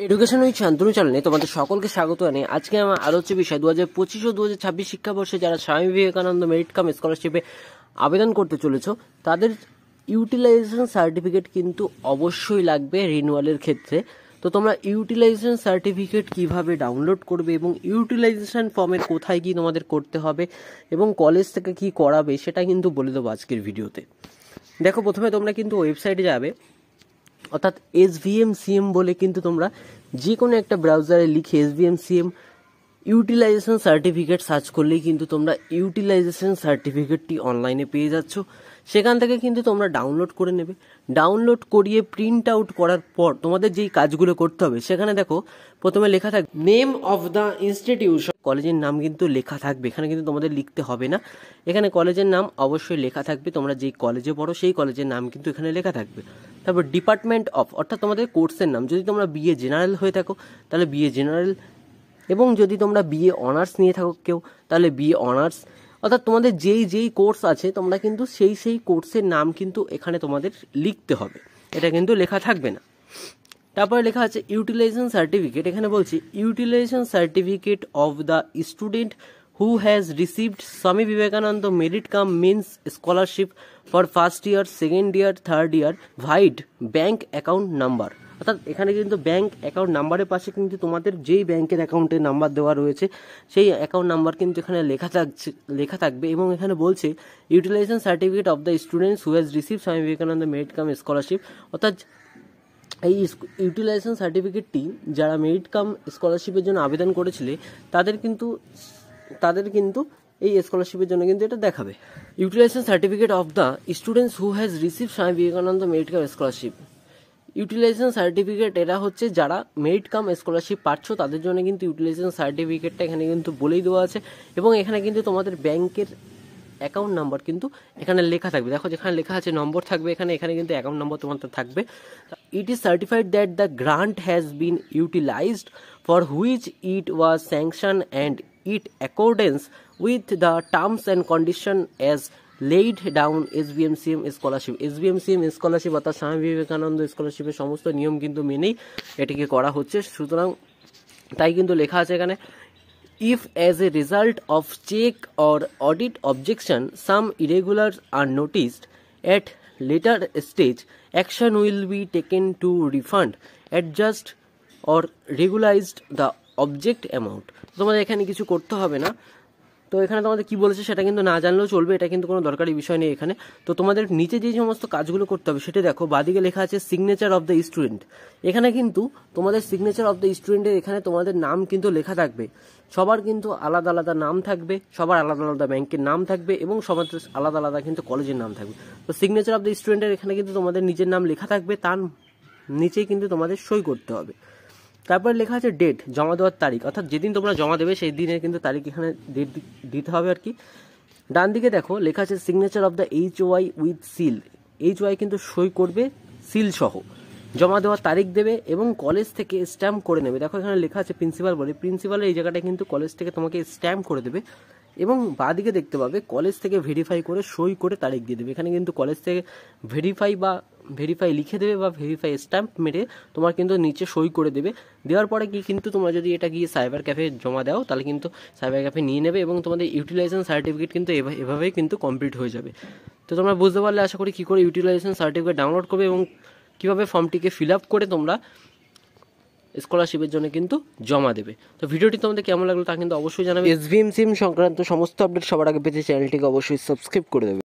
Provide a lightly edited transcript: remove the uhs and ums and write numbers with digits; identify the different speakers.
Speaker 1: Education with Shantanu চ্যানেলে তোমাদের সকলকে স্বাগত জানাই। আজকে আমার আলোচ্য বিষয় 2025 ও 2026 শিক্ষাবর্ষে যারা স্বামী বিবেকানন্দ মেরিট কাম স্কলারশিপে আবেদন করতে চলেছ তাদের ইউটিলাইজেশন সার্টিফিকেট কিন্তু অবশ্যই লাগবে রিনিউয়ালের ক্ষেত্রে। তো তোমরা ইউটিলাইজেশন সার্টিফিকেট কিভাবে ডাউনলোড করবে এবং ইউটিলাইজেশন ফর্মের কোথায় কি তোমাদের করতে হবে এবং কলেজ থেকে কি করাবে সেটা কিন্তু বলে দেবো আজকের ভিডিওতে। দেখো, প্রথমে তোমরা কিন্তু ওয়েবসাইটে যাবে, অর্থাৎ SVMCM বলে কিন্তু তোমরা যে কোনো একটা ব্রাউজারে লিখে SVMCM ইউটিলাইজেশন সার্টিফিকেট সার্চ করলেই কিন্তু তোমরা ইউটিলাইজেশন সার্টিফিকেটটি অনলাইনে পেয়ে যাচ্ছ। সেখান থেকে কিন্তু তোমরা ডাউনলোড করে নেবে। ডাউনলোড করিয়ে প্রিন্ট আউট করার পর তোমাদের যেই কাজগুলো করতে হবে, সেখানে দেখো প্রথমে লেখা থাকবে নেম অফ দ্য ইনস্টিটিউশন, কলেজের নাম কিন্তু লেখা থাকবে, এখানে কিন্তু তোমাদের লিখতে হবে না। এখানে কলেজের নাম অবশ্যই লেখা থাকবে, তোমরা যেই কলেজে পড়ো সেই কলেজের নাম কিন্তু এখানে লেখা থাকবে। তারপর ডিপার্টমেন্ট অফ, অর্থাৎ তোমাদের কোর্সের নাম, যদি তোমরা BA জেনারেল হয়ে থাকো তাহলে BA জেনারেল, এবং যদি তোমরা BA অনার্স নিয়ে থাকো কেউ তাহলে BA অনার্স, অর্থাৎ তোমাদের যেই কোর্স আছে তোমরা কিন্তু সেই কোর্সের নাম কিন্তু এখানে তোমাদের লিখতে হবে, এটা কিন্তু লেখা থাকবে না। তারপরে লেখা আছে ইউটিলাইজেশন সার্টিফিকেট, এখানে বলছি utilisation certificate of the student who has received Swami Vivekananda merit cum means scholarship for first year, second year, third year, vide bank account number, অর্থাৎ এখানে কিন্তু ব্যাঙ্ক অ্যাকাউন্ট নাম্বারের পাশে কিন্তু তোমাদের যেই ব্যাংকের অ্যাকাউন্টের নাম্বার দেওয়া রয়েছে সেই অ্যাকাউন্ট নাম্বার কিন্তু এখানে লেখা থাকবে। এবং এখানে বলছে utilization certificate of the students who has receive Swami Vivekananda merit cum scholarship, অর্থাৎ এই ইউটিলাইজেশন সার্টিফিকেটটি যারা মেরিট কাম স্কলারশিপের জন্য আবেদন করেছিলে তাদের কিন্তু এই স্কলারশিপের জন্য কিন্তু এটা দেখাবে। Utilisation certificate of the students who has receive Swami Vivekananda merit cum scholarship, utilisation certificate এরা হচ্ছে যারা মেরিট কাম স্কলারশিপ পাচ্ছ তাদের জন্য কিন্তু ইউটিলাইজেশন সার্টিফিকেটটা এখানে কিন্তু বলেই দেওয়া আছে। এবং এখানে কিন্তু তোমাদের ব্যাংকের অ্যাকাউন্ট নাম্বার কিন্তু এখানে লেখা থাকবে। দেখো, যেখানে লেখা আছে নম্বর থাকবে, এখানে কিন্তু অ্যাকাউন্ট নাম্বার তোমাদের থাকবে। It is certified that the grant has been utilised for which it was sanction and it accordance with the terms and condition as laid down SVMCM scholarship. SVMCM scholarship অর্থাৎ স্বামী বিবেকানন্দ স্কলারশিপের সমস্ত নিয়ম কিন্তু মেনেই এটিকে করা হচ্ছে, সুতরাং তাই কিন্তু লেখা আছে এখানে if as a result of check or audit objection some irregulars are noticed at later stage, action will be taken to refund, adjust or regularize the object amount। তোমাদের এখানে কিছু করতে হবে না। তো এখানে তোমাদের কি বলেছে সেটা কিন্তু না জানলেও চলবে, এটা কিন্তু কোনো দরকারি বিষয় নেই এখানে। তো তোমাদের নিচে যে সমস্ত কাজগুলো করতে হবে সেটা দেখো, বাদিকে লেখা আছে সিগনেচার অফ দ্য স্টুডেন্ট, এখানে কিন্তু তোমাদের সিগনেচার অফ দ্য স্টুডেন্টের এখানে তোমাদের নাম কিন্তু লেখা থাকবে। সবার কিন্তু আলাদা আলাদা নাম থাকবে, সবার আলাদা আলাদা ব্যাংকের নাম থাকবে এবং সবার আলাদা আলাদা কিন্তু কলেজের নাম থাকবে। তো সিগনেচার অফ দ্য স্টুডেন্টের এখানে কিন্তু তোমাদের নিজের নাম লেখা থাকবে, তার নিচেই কিন্তু তোমাদের সই করতে হবে। তারপরে লেখা আছে ডেট, জমা দেওয়ার তারিখ, অর্থাৎ যেদিন তোমরা জমা দেবে সেই দিনের কিন্তু তারিখ এখানে ডেট দিতে হবে আর কি। ডান দিকে দেখো লেখা আছে signature of the HOI with seal, HOI কিন্তু সই করবে সিল সহ, জমা দেওয়ার তারিখ দেবে এবং কলেজ থেকে স্ট্যাম্প করে নেবে। দেখো এখানে লেখা আছে প্রিন্সিপাল বলে, প্রিন্সিপালের এই জায়গাটা কিন্তু কলেজ থেকে তোমাকে স্ট্যাম্প করে দেবে এবং বাঁদিকে দেখতে পাবে কলেজ থেকে ভেরিফাই করে সই করে তারিখ দিয়ে দেবে। এখানে কিন্তু কলেজ থেকে ভেরিফাই লিখে দেবে বা ভেরিফাই স্ট্যাম্প মেরে তোমার কিন্তু নিচে সই করে দেবে। দেওয়ার পরে কি কিন্তু তোমরা যদি এটা গিয়ে সাইবার ক্যাফে জমা দাও তাহলে কিন্তু সাইবার ক্যাফে নিয়ে নেবে এবং তোমাদের ইউটিলাইজেশন সার্টিফিকেট কিন্তু এভাবেই কিন্তু কমপ্লিট হয়ে যাবে। তো তোমরা বুঝতে পারলে আশা করি কী করে ইউটিলাইজেশন সার্টিফিকেট ডাউনলোড করবে এবং কীভাবে ফর্মটিকে ফিল আপ করে তোমরা স্কলারশিপের জন্য কিন্তু জমা দেবে। তো ভিডিওটি তোমাদের কেমন লাগলো তা কিন্তু অবশ্যই জানাবে। SVMCM সংক্রান্ত সমস্ত আপডেট সবার আগে পেতে চ্যানেলটিকে অবশ্যই সাবস্ক্রাইব করে দেবে।